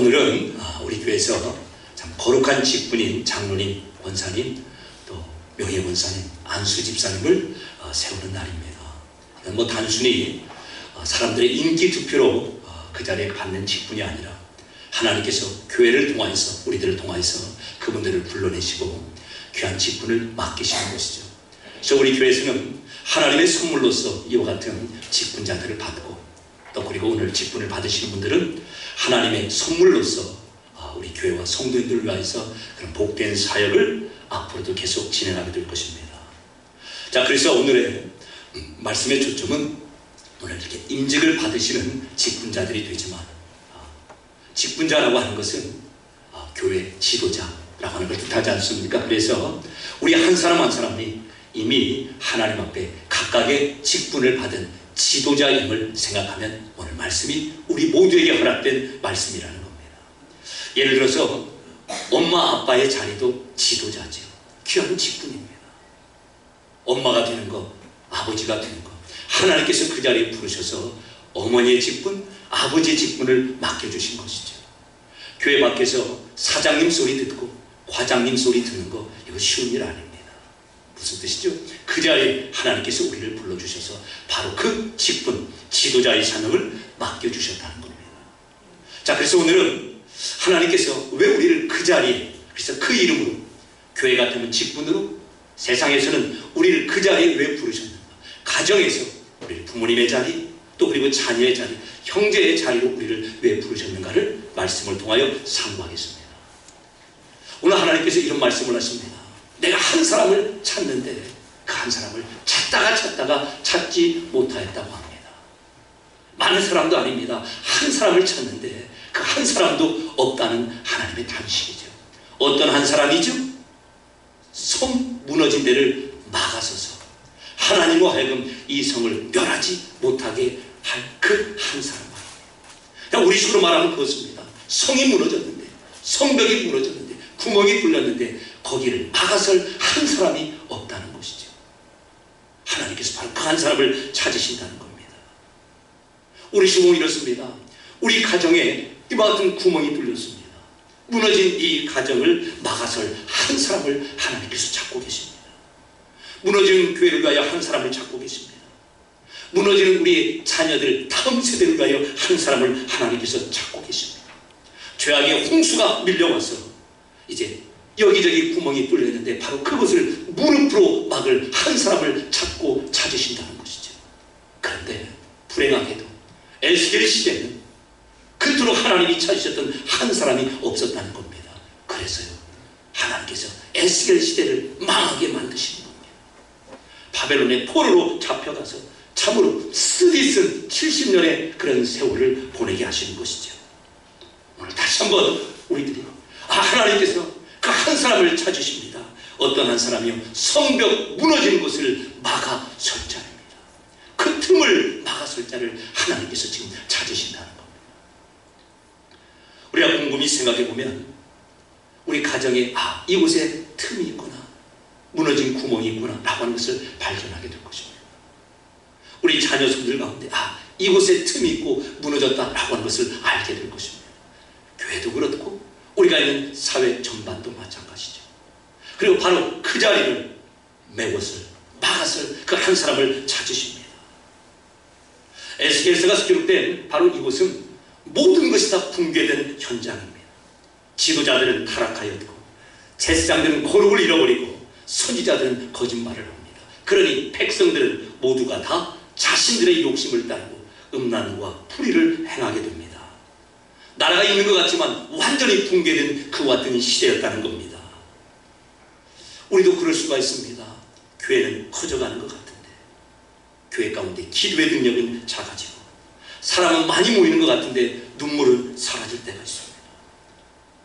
오늘은 우리 교회에서 참 거룩한 직분인 장로님, 권사님, 또 명예권사님, 안수 집사님을 세우는 날입니다. 이건 단순히 사람들의 인기 투표로 그 자리에 받는 직분이 아니라 하나님께서 교회를 통하여서, 우리들을 통하여서 그분들을 불러내시고 귀한 직분을 맡기시는 것이죠. 그래서 우리 교회에서는 하나님의 선물로서 이와 같은 직분자들을 받고, 또 그리고 오늘 직분을 받으시는 분들은 하나님의 선물로서 우리 교회와 성도들을 위해서 그런 복된 사역을 앞으로도 계속 진행하게 될 것입니다. 자, 그래서 오늘의 말씀의 초점은 오늘 이렇게 임직을 받으시는 직분자들이 되지만, 직분자라고 하는 것은 교회 지도자라고 하는 걸 뜻하지 않습니까? 그래서 우리 한 사람 한 사람이 이미 하나님 앞에 각각의 직분을 받은 지도자임을 생각하면 오늘 말씀이 우리 모두에게 허락된 말씀이라는 겁니다. 예를 들어서 엄마 아빠의 자리도 지도자죠. 귀한 직분입니다. 엄마가 되는 것, 아버지가 되는 것, 하나님께서 그 자리에 부르셔서 어머니의 직분, 아버지의 직분을 맡겨주신 것이죠. 교회 밖에서 사장님 소리 듣고 과장님 소리 듣는 거, 이거 쉬운 일 아닙니다. 무슨 뜻이죠? 그 자리에 하나님께서 우리를 불러주셔서 바로 그 직분, 지도자의 사명을 맡겨주셨다는 겁니다. 자, 그래서 오늘은 하나님께서 왜 우리를 그 자리에, 그래서 그 이름으로, 교회 같으면 직분으로, 세상에서는 우리를 그 자리에 왜 부르셨는가? 가정에서 우리를 부모님의 자리, 또 그리고 자녀의 자리, 형제의 자리로 우리를 왜 부르셨는가를 말씀을 통하여 상고하겠습니다. 오늘 하나님께서 이런 말씀을 하십니다. 내가 한 사람을 찾는데 그 한 사람을 찾다가 찾지 못하였다고 합니다. 많은 사람도 아닙니다. 한 사람을 찾는데 그 한 사람도 없다는 하나님의 단식이죠. 어떤 한 사람이죠? 성 무너진 데를 막아서서 하나님으로 하여금 이 성을 멸하지 못하게 할 그 한 사람. 그냥 우리 식으로 말하면 그렇습니다. 성이 무너졌는데, 성벽이 무너졌는데, 구멍이 뚫렸는데 거기를 막아설 한 사람이 없다는 것이죠. 하나님께서 바로 그 한 사람을 찾으신다는 겁니다. 우리 식으로 이렇습니다. 우리 가정에 이와 같은 구멍이 뚫렸습니다. 무너진 이 가정을 막아설 한 사람을 하나님께서 찾고 계십니다. 무너진 교회를 위하여 한 사람을 찾고 계십니다. 무너지는 우리 자녀들 다음 세대를 위하여 한 사람을 하나님께서 찾고 계십니다. 죄악의 홍수가 밀려와서 이제 여기저기 구멍이 뚫렸는데 바로 그것을 무릎으로 막을 한 사람을 찾으신다는 것이죠. 그런데 불행하게도 에스겔 시대는 그토록 하나님이 찾으셨던 한 사람이 없었다는 겁니다. 그래서요, 하나님께서 에스겔 시대를 망하게 만드시는 겁니다. 바벨론의 포로로 잡혀가서 참으로 쓰디쓴 70년의 그런 세월을 보내게 하시는 것이죠. 오늘 다시 한번 우리들이 하나님께서 그 한 사람을 찾으십니다. 어떤 한 사람이요? 성벽 무너진 곳을 막아설 자입니다. 그 틈을 막아설 자를 하나님께서 지금 찾으신다는 겁니다. 우리가 곰곰이 생각해보면 우리 가정에 이곳에 틈이 있구나, 무너진 구멍이 있구나 라고 하는 것을 발견하게 될 것입니다. 우리 자녀 손들 가운데 이곳에 틈이 있고 무너졌다라고 하는 것을 알게 될 것입니다. 교회도 그렇고 우리가 있는 사회 전반도 마찬가지죠. 그리고 바로 그 자리를 메웠을, 막았을 그 한 사람을 찾으십니다. 에스겔서가 기록된 바로 이곳은 모든 것이 다 붕괴된 현장입니다. 지도자들은 타락하였고 제사장들은 거룩을 잃어버리고 선지자들은 거짓말을 합니다. 그러니 백성들은 모두가 다 자신들의 욕심을 따르고 음란과 불의를 행하게 됩니다. 나라가 있는 것 같지만 완전히 붕괴된 그와 같은 시대였다는 겁니다. 우리도 그럴 수가 있습니다. 교회는 커져가는 것 같은데 교회 가운데 기도의 능력은 작아지고 사람은 많이 모이는 것 같은데 눈물은 사라질 때가 있습니다.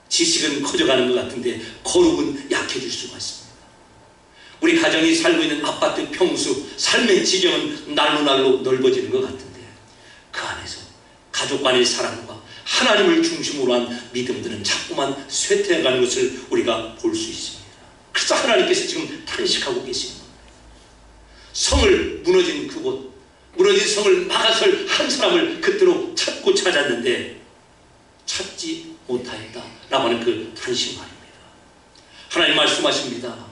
지식은 커져가는 것 같은데 거룩은 약해질 수가 있습니다. 우리 가정이 살고 있는 아파트 평수, 삶의 지경은 날로 넓어지는 것 같은데 그 안에서 가족 간의 사랑과 하나님을 중심으로 한 믿음들은 자꾸만 쇠퇴해가는 것을 우리가 볼 수 있습니다. 그래서 하나님께서 지금 탄식하고 계십니다. 성을 무너진 그곳, 무너진 성을 막아설 한 사람을 그토록 찾고 찾았는데 찾지 못하였다라고 하는 그 탄식 말입니다. 하나님 말씀하십니다.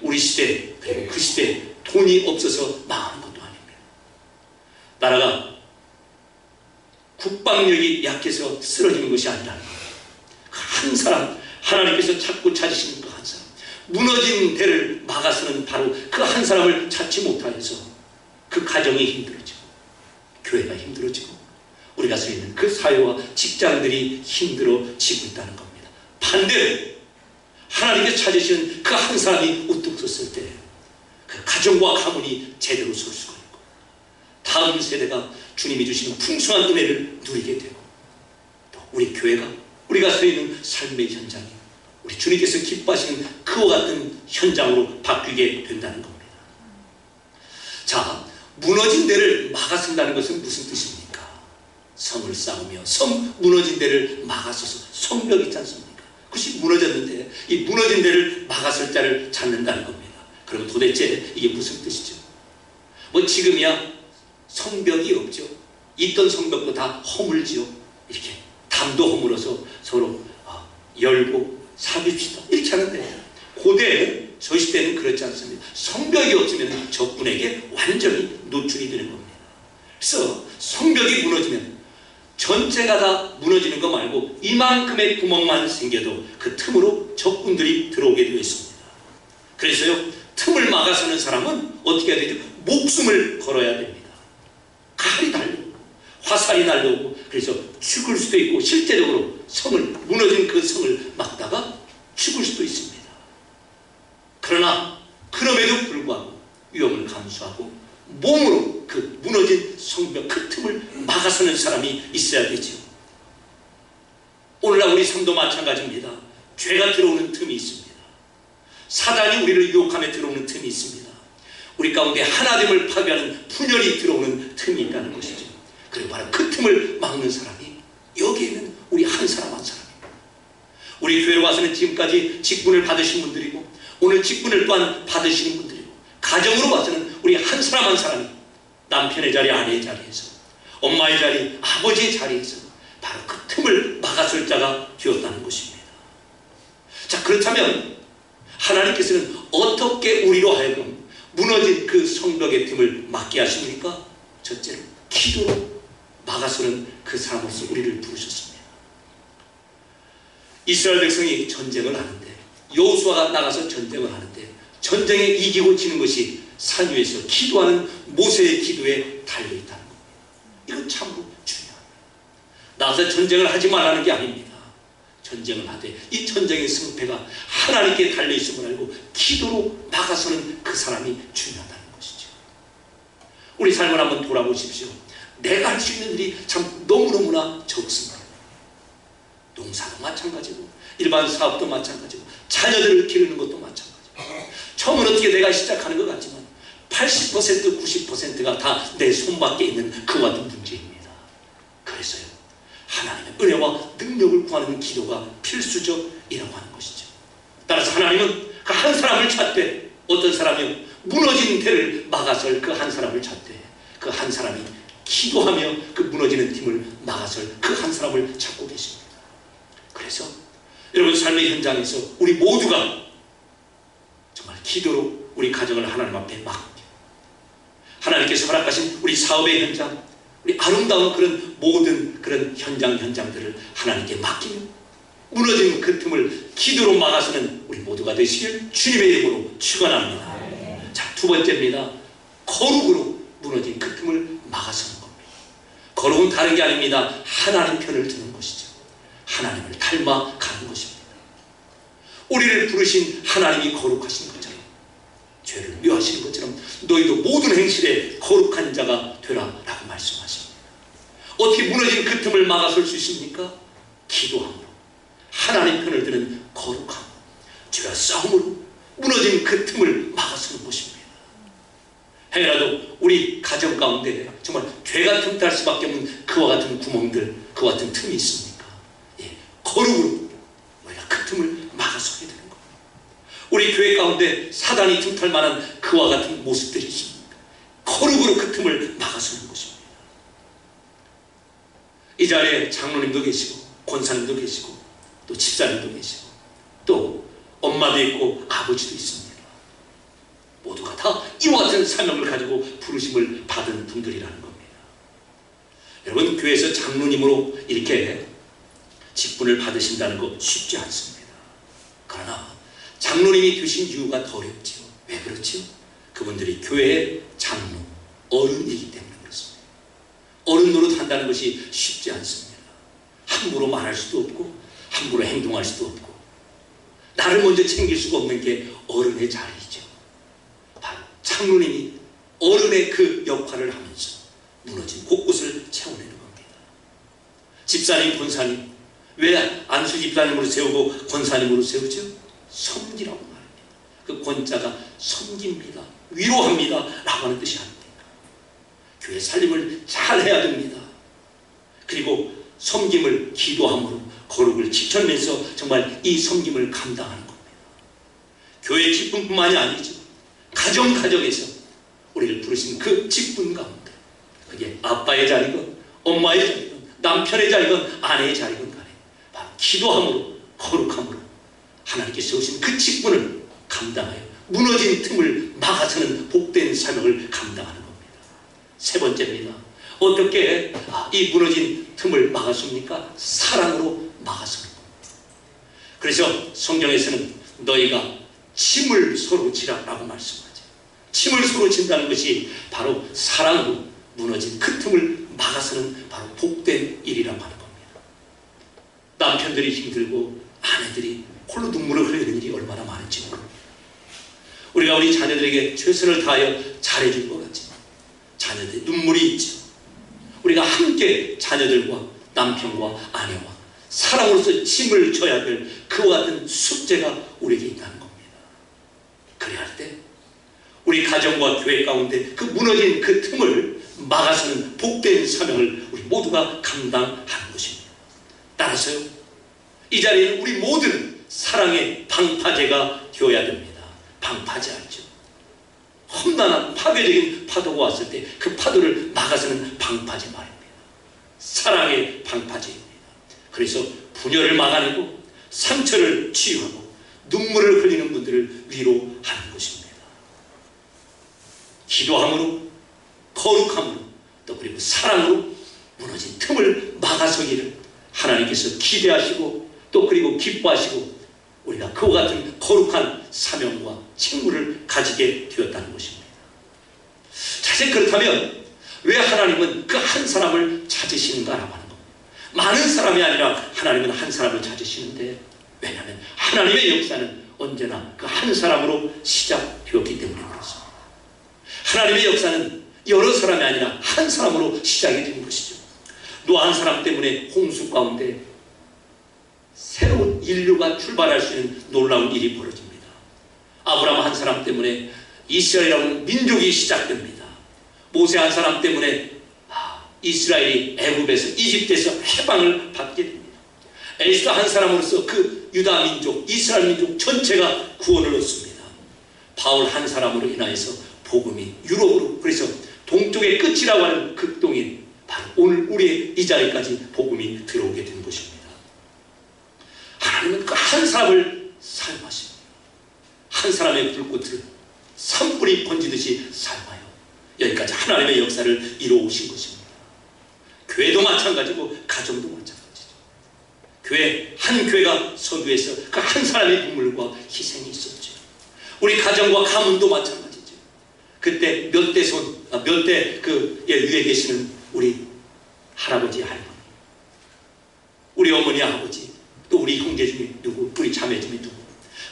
우리 시대 그리고 그 시대 돈이 없어서 망하는 것도 아닙니다. 나라가 국방력이 약해서 쓰러지는 것이 아니라는 거예요. 한 사람, 하나님께서 자꾸 찾으시는 그 한 사람, 무너진 대를 막아서는 바로 그 한 사람을 찾지 못하여서 그 가정이 힘들어지고 교회가 힘들어지고 우리가 서 있는 그 사회와 직장들이 힘들어지고 있다는 겁니다. 반대로 하나님께서 찾으시는 그 한 사람이 우뚝 섰을 때 그 가정과 가문이 제대로 설 수가 있고 다음 세대가 주님이 주시는 풍성한 은혜를 누리게 되고 또 우리 교회가 우리가 서 있는 삶의 현장이 우리 주님께서 기뻐하시는 그와 같은 현장으로 바뀌게 된다는 겁니다. 자, 무너진 데를 막아선다는 것은 무슨 뜻입니까? 성을 쌓으며 성 무너진 데를 막아서서 성벽 있지 않습니까? 그것이 무너졌는데 이 무너진 데를 막아설 자를 찾는다는 겁니다. 그럼 도대체 이게 무슨 뜻이죠? 뭐 지금이야 성벽이 없죠. 있던 성벽도 다 허물지요. 이렇게 담도 허물어서 서로 열고 사귀읍시다 이렇게 하는데 고대에는 저 시대는 그렇지 않습니다. 성벽이 없으면 적군에게 완전히 노출이 되는 겁니다. 그래서 성벽이 무너지면 전체가 다 무너지는 거 말고 이만큼의 구멍만 생겨도 그 틈으로 적군들이 들어오게 되어 있습니다. 그래서요 틈을 막아서는 사람은 어떻게 해야 되죠? 목숨을 걸어야 됩니다. 칼이 달려오고 화살이 날려오고 그래서 죽을 수도 있고 실제적으로 성을 무너진 그 성을 막다가 죽을 수도 있습니다. 그러나 그럼에도 불구하고 위험을 감수하고 몸으로 그 무너진 성벽 그 틈을 막아서는 사람이 있어야 되죠. 오늘날 우리 삶도 마찬가지입니다. 죄가 들어오는 틈이 있습니다. 사단이 우리를 유혹하며 들어오는 틈이 있습니다. 우리 가운데 하나됨을 파괴하는 분열이 들어오는 틈이 있다는 것이죠. 그리고 바로 그 틈을 막는 사람이 여기에는 우리 한 사람 한 사람입니다. 우리 교회로 와서는 지금까지 직분을 받으신 분들이고 오늘 직분을 또한 받으시는 분들이고 가정으로 와서는 우리 한 사람 한 사람이 남편의 자리, 아내의 자리에서 엄마의 자리, 아버지의 자리에서 바로 그 틈을 막아설 자가 되었다는 것입니다. 자, 그렇다면 하나님께서는 어떻게 우리로 하여금 무너진 그 성벽의 틈을 막게 하십니까? 첫째로 기도로 막아서는 그 사람으로서 우리를 부르셨습니다. 이스라엘 백성이 전쟁을 하는데 여호수아가 나가서 전쟁을 하는데 전쟁에 이기고 지는 것이 산 위에서 기도하는 모세의 기도에 달려있다는 겁니다. 이건 참으로 중요합니다. 나가서 전쟁을 하지 말라는 게 아닙니다. 전쟁을 하되 이 전쟁의 승패가 하나님께 달려있음을 알고 기도로 막아서는 그 사람이 중요하다는 것이죠. 우리 삶을 한번 돌아보십시오. 내가 할 수 있는 일이 참 너무너무나 적습니다. 농사도 마찬가지고 일반 사업도 마찬가지고 자녀들을 기르는 것도 마찬가지고 처음은 어떻게 내가 시작하는 것 같지만 80% 90%가 다 내 손밖에 있는 그와 같은 문제입니다. 그래서요 하나님의 은혜와 능력을 구하는 기도가 필수적이라고 하는 것이죠. 따라서 하나님은 그 한 사람을 찾되 어떤 사람이요 무너진 대를 막아설 그 한 사람을 찾되 그 한 사람이 기도하며 그 무너지는 틈을 막아설 그 한 사람을 찾고 계십니다. 그래서 여러분 삶의 현장에서 우리 모두가 정말 기도로 우리 가정을 하나님 앞에 맡겨 하나님께서 허락하신 우리 사업의 현장 우리 아름다운 그런 모든 그런 현장들을 하나님께 맡기며 무너진 그 틈을 기도로 막아서는 우리 모두가 되시길 주님의 이름으로 축원합니다. 자, 두 번째입니다. 거룩으로 무너진 그 틈을 막아서는 겁니다. 거룩은 다른 게 아닙니다. 하나님 편을 드는 것이죠. 하나님을 닮아가는 것입니다. 우리를 부르신 하나님이 거룩하신 것처럼 죄를 묘하시는 것처럼 너희도 모든 행실에 거룩한 자가 되라 라고 말씀하십니다. 어떻게 무너진 그 틈을 막아설 수 있습니까? 기도함으로 하나님 편을 드는 거룩함 죄와 싸움으로 무너진 그 틈을 막아서는 것입니다. 행여라도 우리 가정 가운데 정말 죄가 틈탈 수밖에 없는 그와 같은 구멍들 그와 같은 틈이 있습니까? 예, 거룩으로 우리가 그 틈을 막아서게 되는 겁니다. 우리 교회 가운데 사단이 틈탈 만한 그와 같은 모습들이 있습니다. 거룩으로 그 틈을 막아서는 것입니다. 이 자리에 장로님도 계시고 권사님도 계시고 또 집사님도 계시고 또 엄마도 있고 아버지도 있습니다. 모두가 다 이와 같은 사명을 가지고 부르심을 받은 분들이라는 겁니다. 여러분, 교회에서 장로님으로 이렇게 직분을 받으신다는 거 쉽지 않습니다. 그러나 장로님이 되신 이유가 더 어렵지요. 왜 그렇지요? 그분들이 교회의 장로, 어른이기 때문에 그렇습니다. 어른 노릇한다는 것이 쉽지 않습니다. 함부로 말할 수도 없고 함부로 행동할 수도 없고 나를 먼저 챙길 수가 없는 게 어른의 자리이죠. 바로 장로님이 어른의 그 역할을 하면서 무너진 곳곳을 채워내는 겁니다. 집사님, 권사님, 왜 안수 집사님으로 세우고 권사님으로 세우죠? 섬기라고 말합니다. 그 권자가 섬깁니다, 위로합니다 라고 하는 뜻이 아닙니까? 교회 살림을 잘 해야 됩니다. 그리고 섬김을 기도함으로 거룩을 지켜내면서 정말 이 섬김을 감당하는 겁니다. 교회 직분뿐만이 아니죠. 가정에서 우리를 부르신 그 직분 가운데, 그게 아빠의 자리건 엄마의 자리건 남편의 자리건 아내의 자리건 간에 바로 기도함으로 거룩함으로 하나님께 세우신 그 직분을 감당하여 무너진 틈을 막아서는 복된 사명을 감당하는 겁니다. 세 번째입니다. 어떻게 이 무너진 틈을 막았습니까? 사랑으로 막았습니다. 그래서 성경에서는 너희가 침을 서로 지라라고 말씀하죠. 침을 서로 진다는 것이 바로 사랑으로 무너진 그 틈을 막아서는 바로 복된 일이라고 하는 겁니다. 남편들이 힘들고 아내들이 홀로 눈물을 흘리는 일이 얼마나 많은지 모릅니다. 우리가 우리 자녀들에게 최선을 다하여 잘해줄 것 같지만 자녀들의 눈물이 있죠. 우리가 함께 자녀들과 남편과 아내와 사랑으로서 짐을 져야 될 그와 같은 숙제가 우리에게 있다는 겁니다. 그래야 할 때 우리 가정과 교회 가운데 그 무너진 그 틈을 막아서는 복된 사명을 우리 모두가 감당하는 것입니다. 따라서요, 이 자리에는 우리 모두는 사랑의 방파제가 되어야 됩니다. 방파제 알죠? 험난한 파괴적인 파도가 왔을 때 그 파도를 막아서는 방파제 말입니다. 사랑의 방파제입니다. 그래서 분열을 막아내고 상처를 치유하고 눈물을 흘리는 분들을 위로하는 것입니다. 기도함으로 거룩함으로 또 그리고 사랑으로 무너진 틈을 막아서기를 하나님께서 기대하시고 또 그리고 기뻐하시고 우리가 그와 같은 거룩한 사명과 책무를 가지게 되었다는 것입니다. 자세 그렇다면 왜 하나님은 그 한 사람을 찾으시는가라고 하는 겁니다. 많은 사람이 아니라 하나님은 한 사람을 찾으시는데, 왜냐하면 하나님의 역사는 언제나 그 한 사람으로 시작되었기 때문에 그렇습니다. 하나님의 역사는 여러 사람이 아니라 한 사람으로 시작이 된 것이죠. 노아 한 사람 때문에 홍수 가운데 새로운 인류가 출발할 수 있는 놀라운 일이 벌어집니다. 아브라함 한 사람 때문에 이스라엘이라는 민족이 시작됩니다. 모세 한 사람 때문에 이스라엘이 애굽에서 이집트에서 해방을 받게 됩니다. 에스더 한 사람으로서 그 유다 민족, 이스라엘 민족 전체가 구원을 얻습니다. 바울 한 사람으로 인하여서 복음이 유럽으로, 그래서 동쪽의 끝이라고 하는 극동인 바로 오늘 우리의 이 자리까지 복음이 들어오게 된 것입니다. 하나님은 그 한 사람을 사용하십니다. 한 사람의 불꽃을 산불이 번지듯이 사용하여 여기까지 하나님의 역사를 이루어오신 것입니다. 교회도 마찬가지고 가정도 마찬가지죠. 한 교회가 서교에서 그 한 사람의 눈물과 희생이 있었죠. 우리 가정과 가문도 마찬가지죠. 그때 몇 대 위에 계시는 우리 할아버지, 할머니, 우리 어머니, 아버지, 또 우리 형제 중에 누구, 우리 자매 중에 누구,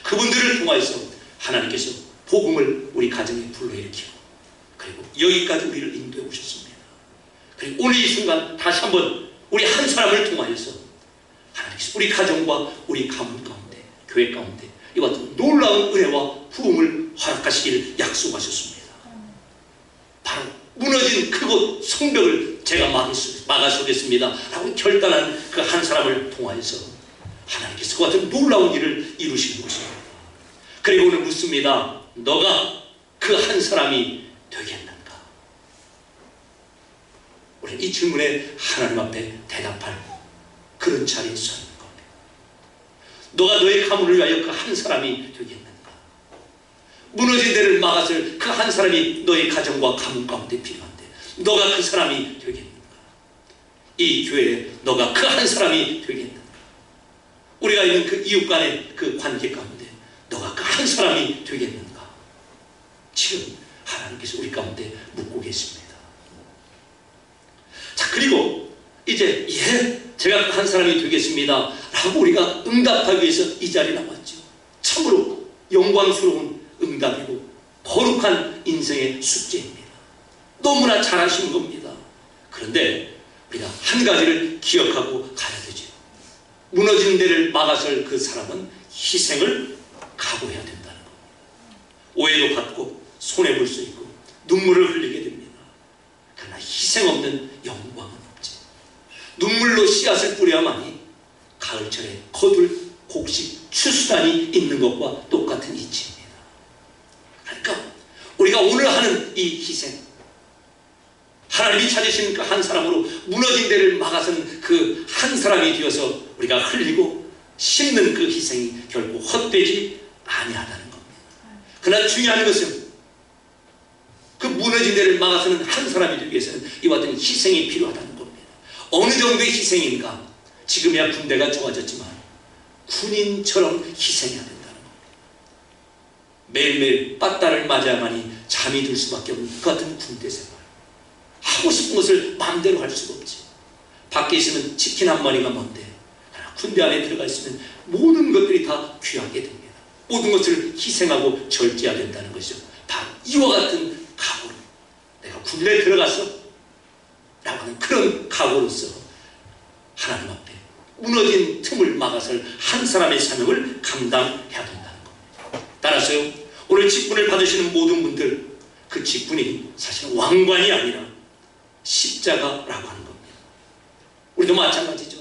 그분들을 통하여서 하나님께서 복음을 우리 가정에 불러일으키고 그리고 여기까지 우리를 인도해 오셨습니다. 그리고 오늘 이 순간 다시 한번 우리 한 사람을 통하여서 하나님께서 우리 가정과 우리 가문 가운데, 교회 가운데 이와 같은 놀라운 은혜와 부흥을 허락하시기를 약속하셨습니다. 바로 무너진 그곳 성벽을 제가 막아서겠습니다 라고 결단한 그 한 사람을 통하여서 하나님께서 그 같은 놀라운 일을 이루시는 것입니다. 그리고 오늘 묻습니다. 너가 그 한 사람이 되겠는가? 우리 이 질문에 하나님 앞에 대답할 그런 자리에 서 있는 겁니다. 너가 너의 가문을 위하여 그 한 사람이 되겠는가? 무너진 데를 막았을 그 한 사람이 너의 가정과 가문 가운데 필요한데 너가 그 사람이 되겠는가? 이 교회에 너가 그 한 사람이 되겠는가? 우리가 있는 그 이웃 간의 그 관계 가운데 너가 그 한 사람이 되겠는가? 지금 하나님께서 우리 가운데 묻고 계십니다. 자, 그리고 이제 제가 그 한 사람이 되겠습니다 라고 우리가 응답하기 위해서 이 자리에 나왔죠. 참으로 영광스러운 응답이고 거룩한 인생의 숙제입니다. 너무나 잘하시는 겁니다. 그런데 우리가 한 가지를 기억하고 가야 되죠. 무너진 데를 막아설 그 사람은 희생을 각오해야 된다는 겁니다. 오해도 받고 손해볼 수 있고 눈물을 흘리게 됩니다. 그러나 희생 없는 영광은 없지. 눈물로 씨앗을 뿌려야만이 가을철에 거둘 곡식 추수단이 있는 것과 똑같은 이치입니다. 그러니까 우리가 오늘 하는 이 희생, 하나님이 찾으신 그 한 사람으로 무너진 데를 막아서는 그 한 사람이 되어서 우리가 흘리고 심는 그 희생이 결코 헛되지 아니하다는 겁니다. 그러나 중요한 것은 그 무너진 데를 막아서는 한 사람이 되기 위해서는 이와 같은 희생이 필요하다는 겁니다. 어느 정도의 희생인가? 지금이야 군대가 좋아졌지만 군인처럼 희생해야 된다는 겁니다. 매일매일 빠따를 맞아야만이 잠이 들 수밖에 없는 그 같은 군대 생활. 하고 싶은 것을 마음대로 할 수가 없지. 밖에 있으면 치킨 한 마리가 뭔데, 군대 안에 들어가 있으면 모든 것들이 다 귀하게 됩니다. 모든 것을 희생하고 절제해야 된다는 것이죠. 바로 이와 같은 각오로 내가 군대에 들어가서 라고 하는 그런 각오로서 하나님 앞에 무너진 틈을 막아설 한 사람의 사명을 감당해야 된다는 겁니다. 따라서요, 오늘 직분을 받으시는 모든 분들, 그 직분이 사실은 왕관이 아니라 십자가라고 하는 겁니다. 우리도 마찬가지죠.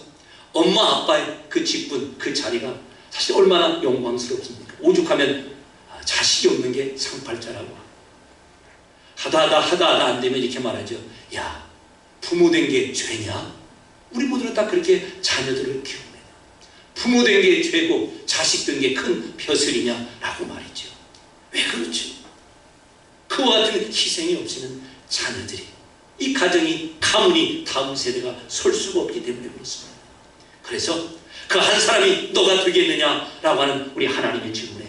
엄마 아빠의 그 직분, 그 자리가 사실 얼마나 영광스럽습니까? 오죽하면 자식이 없는 게 상팔자라고 하다 안 되면 이렇게 말하죠. 야, 부모 된 게 죄냐? 우리 모두는 다 그렇게 자녀들을 키웁니다. 부모 된 게 죄고 자식 된 게 큰 벼슬이냐라고 말이죠. 왜 그렇죠? 그와 같은 희생이 없이는 자녀들이, 이 가정이, 가문이 다음 세대가 설 수가 없기 때문에 그렇습니다. 그래서 그 한 사람이 너가 되겠느냐라고 하는 우리 하나님의 질문에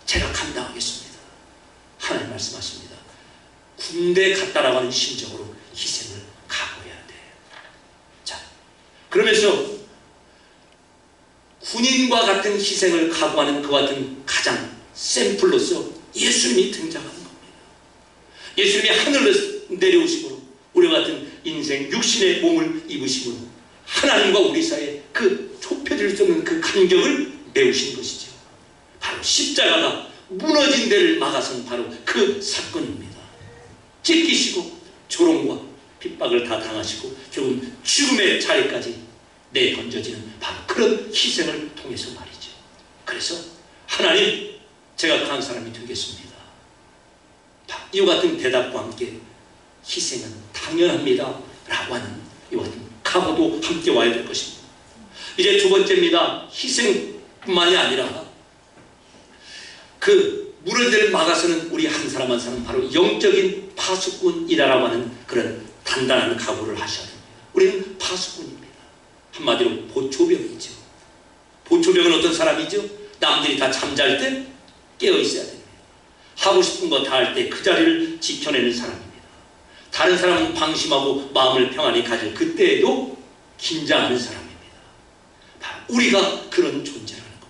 제가 감당하겠습니다. 하나님 말씀하십니다. 군대 갔다라고 하는 심정으로 희생을 각오해야 돼. 자, 그러면서 군인과 같은 희생을 각오하는 그와 같은 가장 샘플로서 예수님이 등장하는 겁니다. 예수님이 하늘로 내려오심으로 우리와 같은 인생 육신의 몸을 입으심으로 하나님과 우리 사이에 그 좁혀질 수 없는 그 간격을 메우신 것이죠. 바로 십자가가 무너진 데를 막아선 바로 그 사건입니다. 찢기시고 조롱과 핍박을 다 당하시고 결국 죽음의 자리까지 내던져지는 바로 그런 희생을 통해서 말이죠. 그래서 하나님, 제가 강한 사람이 되겠습니다. 이와 같은 대답과 함께 희생은 당연합니다 라고 하는 이와 같은 각오도 함께 와야 될 것입니다. 이제 두 번째입니다. 희생뿐만이 아니라 그 무너짐을 막아서는 우리 한 사람 한 사람 바로 영적인 파수꾼이라고 하는 그런 단단한 각오를 하셔야 됩니다. 우리는 파수꾼입니다. 한마디로 보초병이죠. 보초병은 어떤 사람이죠? 남들이 다 잠잘 때 깨어 있어야 됩니다. 하고 싶은 거 다 할 때 그 자리를 지켜내는 사람입니다. 다른 사람은 방심하고 마음을 평안히 가질 그때에도 긴장하는 사람입니다. 바로 우리가 그런 존재라는 겁니다.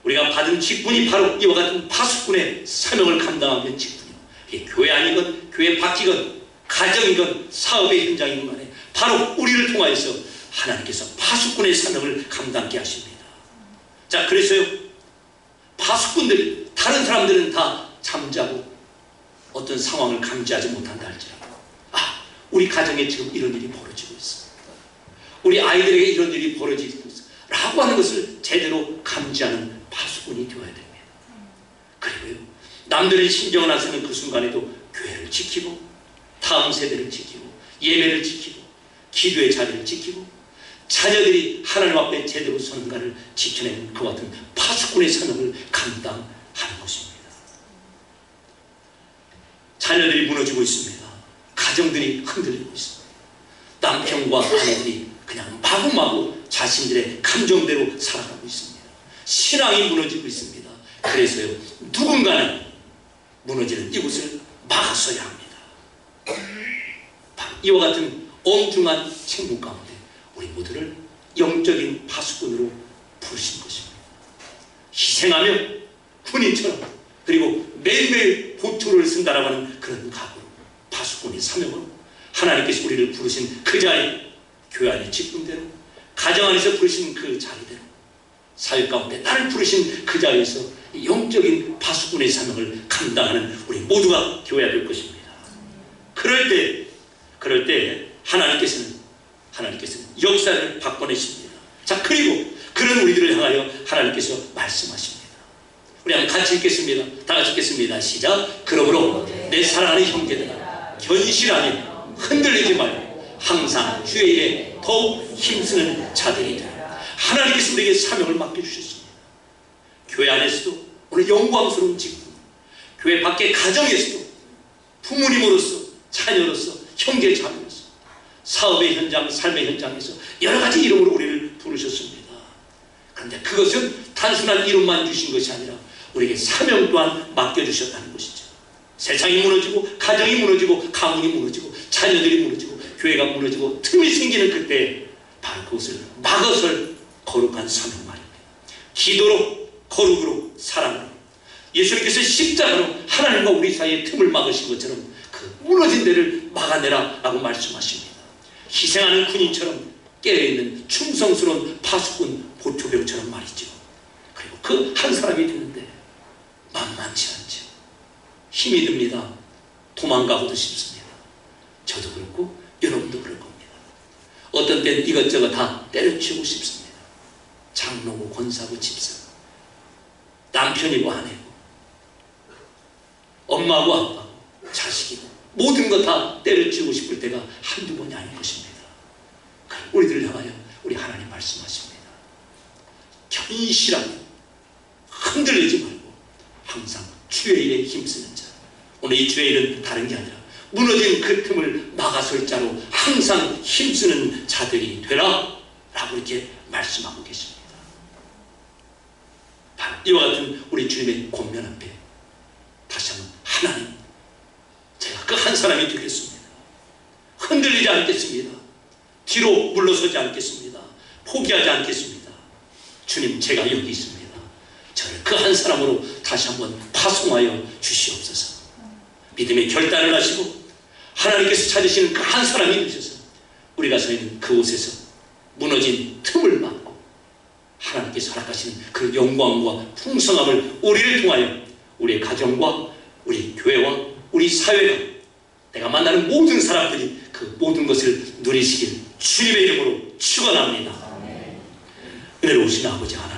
우리가 받은 직분이 바로 이와 같은 파수꾼의 사명을 감당하는 직분이요. 이게 교회 아니건 교회 밖이건 가정이건 사업의 현장이건 간에 바로 우리를 통하여서 하나님께서 파수꾼의 사명을 감당케 하십니다. 자, 그래서요, 파수꾼들, 다른 사람들은 다 잠자고 어떤 상황을 감지하지 못한다 할지라도 우리 가정에 지금 이런 일이 벌어지고 있어, 우리 아이들에게 이런 일이 벌어지고 있어 라고 하는 것을 제대로 감지하는 파수꾼이 되어야 됩니다. 그리고요, 남들의 신경을 안 쓰는 그 순간에도 교회를 지키고 다음 세대를 지키고 예배를 지키고 기도의 자리를 지키고 자녀들이 하나님 앞에 제대로 서는가를 지켜내는 그와 같은 파수꾼의 사명을 감당하는 것입니다. 자녀들이 무너지고 있습니다. 가정들이 흔들리고 있습니다. 남편과 아내들이 그냥 마구마구 자신들의 감정대로 살아가고 있습니다. 신앙이 무너지고 있습니다. 그래서요, 누군가는 무너지는 이곳을 막아서야 합니다. 이와 같은 엄중한 책무 가운데 우리 모두를 영적인 파수꾼으로 부르신 것입니다. 희생하며 군인처럼, 그리고 매일매일 보초를 쓴다라고 하는 그런 각오로, 파수꾼의 사명으로 하나님께서 우리를 부르신 그 자리, 교회 안의 직분대로, 가정 안에서 부르신 그 자리대로, 사회 가운데 나를 부르신 그 자리에서 영적인 파수꾼의 사명을 감당하는 우리 모두가 되어야 될 것입니다. 그럴 때 하나님께서는 역사를 바꿔내십니다. 자, 그리고 그런 우리들을 향하여 하나님께서 말씀하십니다. 우리 한번 같이 읽겠습니다. 다 같이 읽겠습니다. 시작. 그러므로 내 사랑하는 형제들아, 견실하게 흔들리지 말고 항상 주의 일에 더욱 힘쓰는 자들이 되라. 하나님께서 우리에게 사명을 맡겨주셨습니다. 교회 안에서도 오늘 영광스러운 직분, 교회 밖의 가정에서도 부모님으로서, 자녀로서, 형제 자매로서, 사업의 현장, 삶의 현장에서 여러 가지 이름으로 우리를 부르셨습니다. 그런데 그것은 단순한 이름만 주신 것이 아니라 우리에게 사명 또한 맡겨주셨다는 것이죠. 세상이 무너지고, 가정이 무너지고, 가문이 무너지고, 자녀들이 무너지고, 교회가 무너지고, 틈이 생기는 그때 바로 그것을 막아설 거룩한 사명 말입니다. 기도로, 거룩으로, 사랑으로, 예수님께서 십자가로 하나님과 우리 사이에 틈을 막으신 것처럼 그 무너진 데를 막아내라 라고 말씀하십니다. 희생하는 군인처럼 깨어있는 충성스러운 파수꾼 보초병처럼 말이죠. 그리고 그 한 사람이 되는데 만만치 않죠. 힘이 듭니다. 도망가고도 싶습니다. 저도 그렇고 여러분도 그럴 겁니다. 어떤 때는 이것저것 다 때려치우고 싶습니다. 장로고 권사고 집사고 남편이고 아내고 엄마고 아빠고 자식이고 모든 것 다 때려치우고 싶을 때가 한두 번이 아닐 것입니다. 우리들을 향하여 우리 하나님 말씀하십니다. 견실하게 흔들리지 말고 항상 주의 일에 힘쓰는 자. 오늘 이 주의 일은 다른 게 아니라 무너진 그 틈을 막아설 자로 항상 힘쓰는 자들이 되라 라고 이렇게 말씀하고 계십니다. 바로 이와 같은 우리 주님의 권면 앞에 다시 한번 하나님, 제가 그 한 사람이 되겠습니다. 흔들리지 않겠습니다. 뒤로 물러서지 않겠습니다. 포기하지 않겠습니다. 주님, 제가 여기 있습니다. 저를 그 한 사람으로 다시 한번 파송하여 주시옵소서. 믿음의 결단을 하시고 하나님께서 찾으시는 그 한 사람이 되셔서 우리가 서 있는 그곳에서 무너진 틈을 막고 하나님께서 허락하시는 그 영광과 풍성함을 우리를 통하여 우리의 가정과 우리 교회와 우리 사회가, 내가 만나는 모든 사람들이 그 모든 것을 누리시길 주님의 이름으로 축원합니다. 은혜로우신 아버지 하나님,